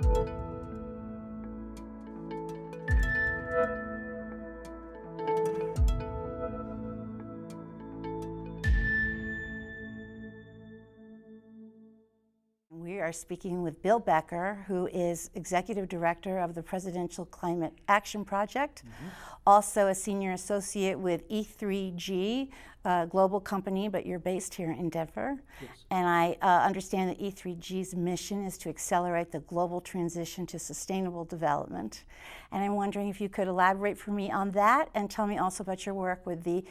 We are speaking with Bill Becker, who is Executive Director of the Presidential Climate Action Project, also a Senior Associate with E3G, a global company, but you're based here in Denver. Yes. And I understand that E3G's mission is to accelerate the global transition to sustainable development. And I'm wondering if you could elaborate for me on that and tell me also about your work with the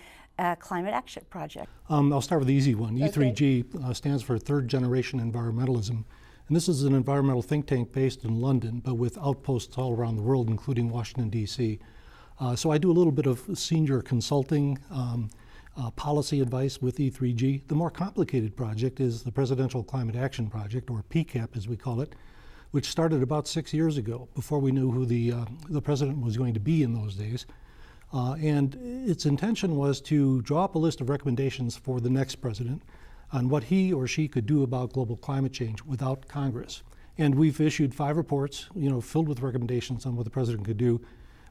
Climate Action Project. I'll start with the easy one. Okay. E3G stands for Third Generation Environmentalism. And this is an environmental think tank based in London, but with outposts all around the world, including Washington, D.C. So I do a little bit of senior consulting, policy advice with E3G. The more complicated project is the Presidential Climate Action Project, or PCAP as we call it, which started about 6 years ago, before we knew who the president was going to be in those days. And its intention was to draw up a list of recommendations for the next president on what he or she could do about global climate change without Congress. And we've issued 5 reports, filled with recommendations on what the president could do.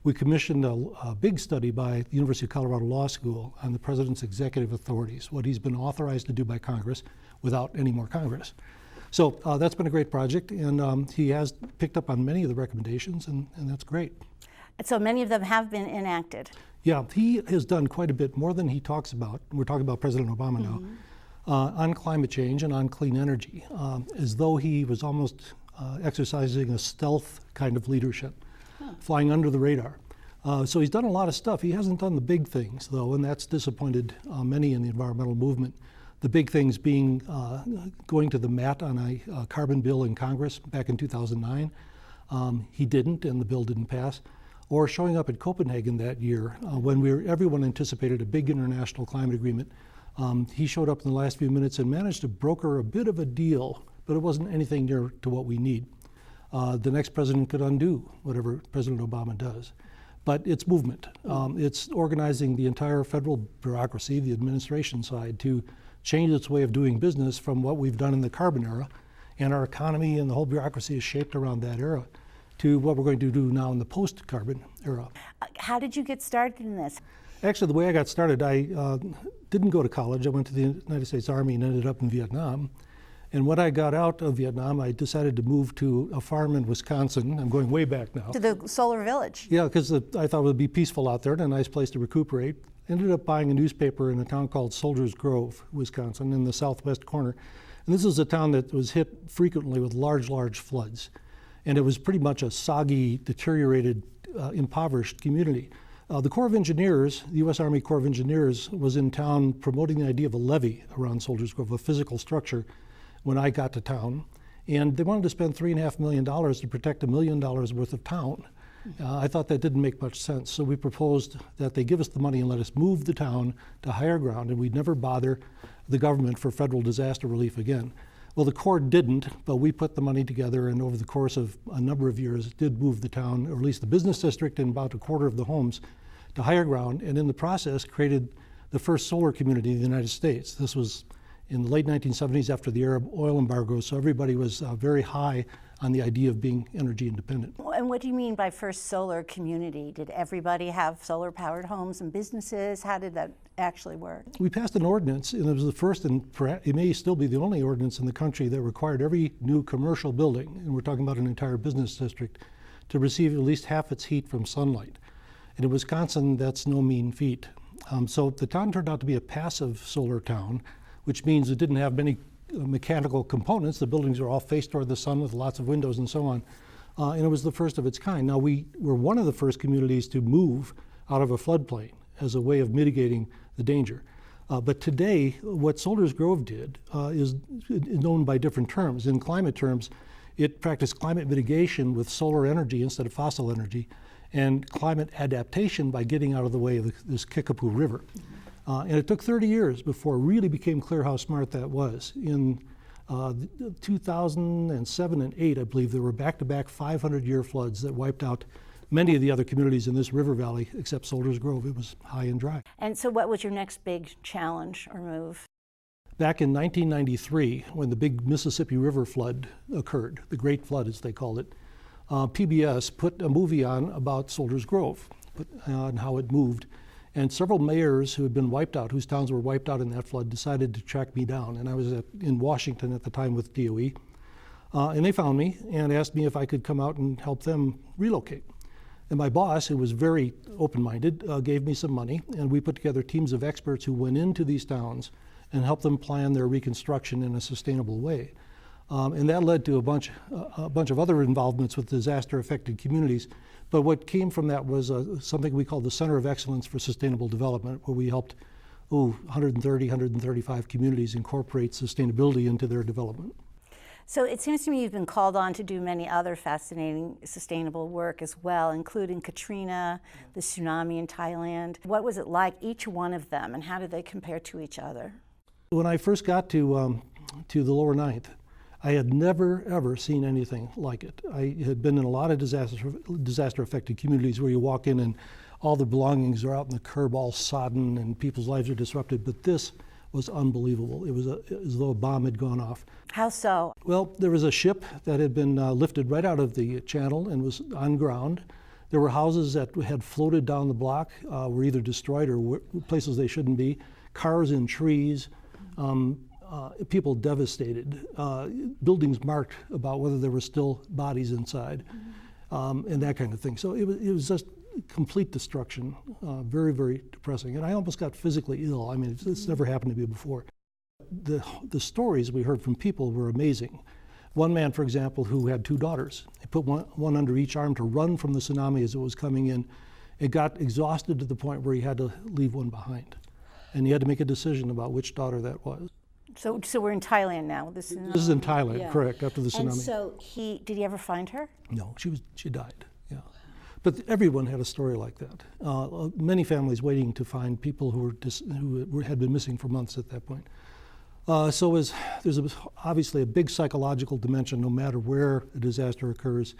We commissioned a big study by the University of Colorado Law School on the president's executive authorities, what he's been authorized to do by Congress without any more Congress. So that's been a great project, and he has picked up on many of the recommendations, and that's great. So many of them have been enacted. Yeah, he has done quite a bit more than he talks about. We're talking about President Obama now, on climate change and on clean energy, as though he was almost exercising a stealth kind of leadership, flying under the radar. So he's done a lot of stuff. He hasn't done the big things, though, and that's disappointed many in the environmental movement. The big things being going to the mat on a carbon bill in Congress back in 2009. He didn't, and the bill didn't pass. Or showing up at Copenhagen that year when everyone anticipated a big international climate agreement. He showed up in the last few minutes and managed to broker a bit of a deal, but it wasn't anything near to what we need. The next president could undo whatever President Obama does. But it's movement. It's organizing the entire federal bureaucracy, the administration side, to change its way of doing business from what we've done in the carbon era, and our economy and the whole bureaucracy is shaped around that era, to what we're going to do now in the post-carbon era. How did you get started in this? Actually, the way I got started, I didn't go to college. I went to the United States Army and ended up in Vietnam. And when I got out of Vietnam, I decided to move to a farm in Wisconsin. I'm going way back now. To the solar village? Yeah, because I thought it would be peaceful out there and a nice place to recuperate. Ended up buying a newspaper in a town called Soldiers Grove, Wisconsin, in the southwest corner. And this is a town that was hit frequently with large floods. And it was pretty much a soggy, deteriorated, impoverished community. The Corps of Engineers, the U.S. Army Corps of Engineers, was in town promoting the idea of a levee around Soldiers Grove, a physical structure, when I got to town. And they wanted to spend $3.5 million to protect $1 million worth of town. I thought that didn't make much sense, so we proposed that they give us the money and let us move the town to higher ground, and we'd never bother the government for federal disaster relief again. Well, the Corps didn't, but we put the money together, and over the course of a number of years did move the town, or at least the business district and about a quarter of the homes, to higher ground, and in the process created the first solar community in the United States. This was in the late 1970s after the Arab oil embargo, so everybody was very high on the idea of being energy independent. And what do you mean by first solar community? Did everybody have solar-powered homes and businesses? How did that actually work? We passed an ordinance, and it was the first, and it may still be the only ordinance in the country that required every new commercial building, and we're talking about an entire business district, to receive at least half its heat from sunlight. And in Wisconsin, that's no mean feat. So the town turned out to be a passive solar town, which means it didn't have many mechanical components. The buildings are all faced toward the sun with lots of windows and so on. And it was the first of its kind. Now, we were one of the first communities to move out of a floodplain as a way of mitigating the danger. But today, what Soldiers Grove did is known by different terms. In climate terms, it practiced climate mitigation with solar energy instead of fossil energy, and climate adaptation by getting out of the way of this Kickapoo River. And it took 30 years before it really became clear how smart that was. In 2007 and 8, I believe, there were back-to-back 500-year floods that wiped out many of the other communities in this river valley, except Soldiers Grove. It was high and dry. And so what was your next big challenge or move? Back in 1993, when the big Mississippi River flood occurred, the Great Flood as they called it, PBS put a movie on about Soldiers Grove and how it moved. And several mayors who had been wiped out, whose towns were wiped out in that flood, decided to track me down. And I was in Washington at the time with DOE. And they found me and asked me if I could come out and help them relocate. And my boss, who was very open-minded, gave me some money, and we put together teams of experts who went into these towns and helped them plan their reconstruction in a sustainable way. And that led to a bunch of other involvements with disaster-affected communities. But what came from that was something we call the Center of Excellence for Sustainable Development, where we helped 135 communities incorporate sustainability into their development. So it seems to me you've been called on to do many other fascinating sustainable work as well, including Katrina, the tsunami in Thailand. What was it like, each one of them, and how did they compare to each other? When I first got to the lower ninth, I had never, ever seen anything like it. I had been in a lot of disaster-affected communities where you walk in and all the belongings are out in the curb all sodden and people's lives are disrupted, but this was unbelievable. It was as though a bomb had gone off. How so? Well, there was a ship that had been lifted right out of the channel and was on ground. There were houses that had floated down the block, were either destroyed or places they shouldn't be, cars in trees, people devastated, buildings marked about whether there were still bodies inside, and that kind of thing. So it was just complete destruction, very, very depressing. And I almost got physically ill. I mean, it's never happened to me before. The stories we heard from people were amazing. One man, for example, who had 2 daughters, he put one under each arm to run from the tsunami as it was coming in. It got exhausted to the point where he had to leave one behind. And he had to make a decision about which daughter that was. So we're in Thailand now. This is in Thailand, yeah. Correct, after the tsunami. And so did he ever find her? No, she died, yeah. But everyone had a story like that. Many families waiting to find people who had been missing for months at that point. So there's obviously a big psychological dimension no matter where a disaster occurs.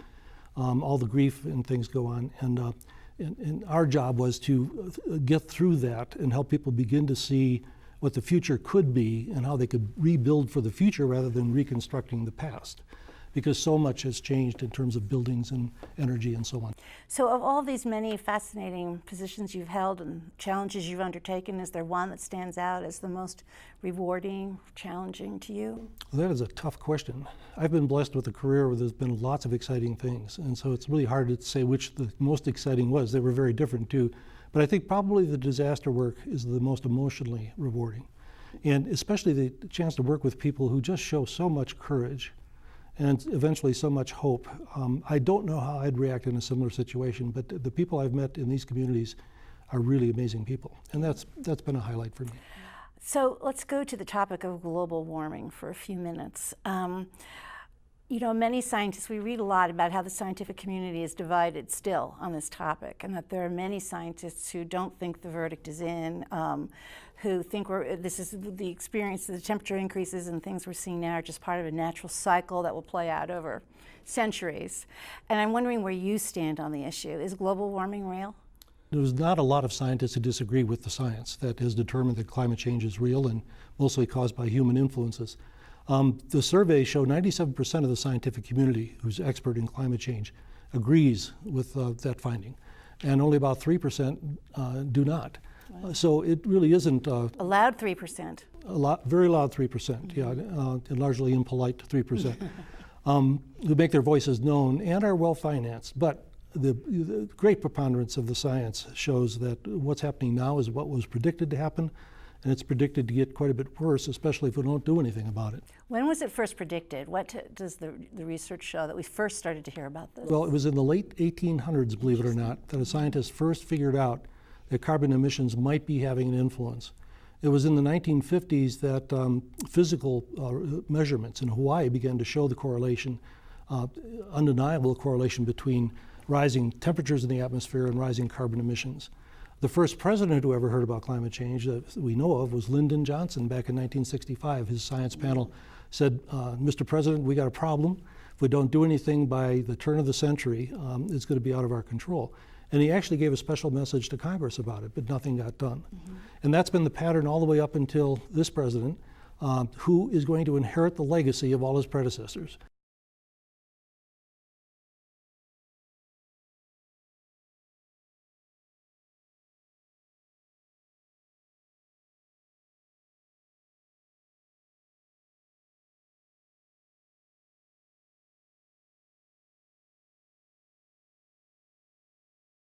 All the grief and things go on. And our job was to get through that and help people begin to see what the future could be and how they could rebuild for the future rather than reconstructing the past, because so much has changed in terms of buildings and energy and so on. So of all these many fascinating positions you've held and challenges you've undertaken, is there one that stands out as the most rewarding, challenging to you? Well, that is a tough question. I've been blessed with a career where there's been lots of exciting things, and so it's really hard to say which the most exciting was. They were very different too. But I think probably the disaster work is the most emotionally rewarding, and especially the chance to work with people who just show so much courage and eventually so much hope. I don't know how I'd react in a similar situation, but the people I've met in these communities are really amazing people, and that's been a highlight for me. So let's go to the topic of global warming for a few minutes. You know, many scientists, we read a lot about how the scientific community is divided still on this topic, and that there are many scientists who don't think the verdict is in, who think this is the experience, the temperature increases and things we're seeing now are just part of a natural cycle that will play out over centuries. And I'm wondering where you stand on the issue. Is global warming real? There's not a lot of scientists who disagree with the science that has determined that climate change is real and mostly caused by human influences. The surveys show 97% of the scientific community who's expert in climate change agrees with that finding, and only about 3% do not. Wow. So it really isn't a loud 3%. Very loud 3%, yeah, and largely impolite 3%, who make their voices known and are well financed. But the great preponderance of the science shows that what's happening now is what was predicted to happen. And it's predicted to get quite a bit worse, especially if we don't do anything about it. When was it first predicted? What does the research show that we first started to hear about this? Well, it was in the late 1800s, believe it or not, that a scientist first figured out that carbon emissions might be having an influence. It was in the 1950s that physical measurements in Hawaii began to show the correlation, undeniable correlation between rising temperatures in the atmosphere and rising carbon emissions. The first president who ever heard about climate change that we know of was Lyndon Johnson back in 1965. His science panel said, Mr. President, we got a problem. If we don't do anything by the turn of the century, it's going to be out of our control. And he actually gave a special message to Congress about it, but nothing got done. Mm-hmm. And that's been the pattern all the way up until this president, who is going to inherit the legacy of all his predecessors.